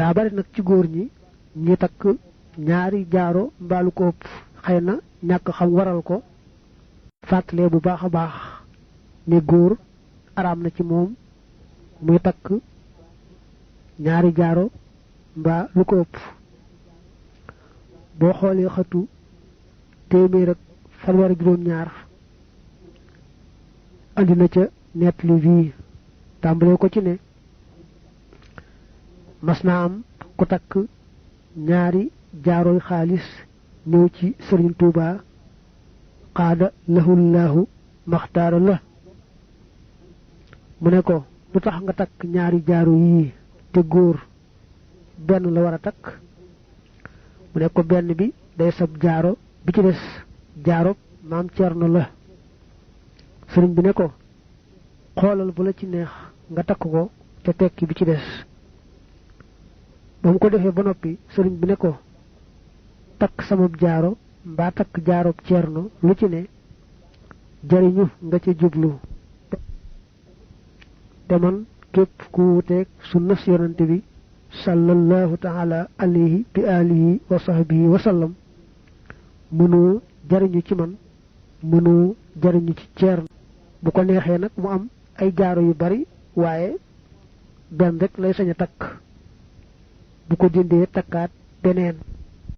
daa bari nag ci góor ñi ñi takk ñaari jaaro mbaalu ko ëpp xëy na ñàkk xam waral ko fàttalee bu baax a baax ne góor araam na ci moom muy takk ñaari jaaro mbaa lu ko ëpp boo xoolee xatu téeméer ak fanweer ak juróom-ñaar andi na ca nettali bii tàmbalee ko ci ne mas naa am ku takk ñaari jaarooy xaalis ñëw ci Sëriñ Tuubaa xaada lahullahu maxtaara la mu ne ko lu tax nga takk ñaari jaaro yii te góor benn la war a takk mu ne ko benn bi day sab jaaro bi ci des jaaro maam Cerno la sëriñ bi ne ko xoolal bu la ci neex nga takk ko te tekki bi ci des ba mu ko defee ba noppi sëriñ bi ne ko takk sama jaaro mbaa takk jaaroob Cerno lu ci ne jariñu nga ca jublu te man képp ku wuuteeg sunnas yonante bi sallallahu taala alayhi bi alihi wa sahbihi wa sallam mënoo jariñu ci man mënoo jariñu ci Cerno bu ko neexee nag mu am ay jaaro yu bari waaye benn rek lay sañ a takk bu ko dindee takkaat beneen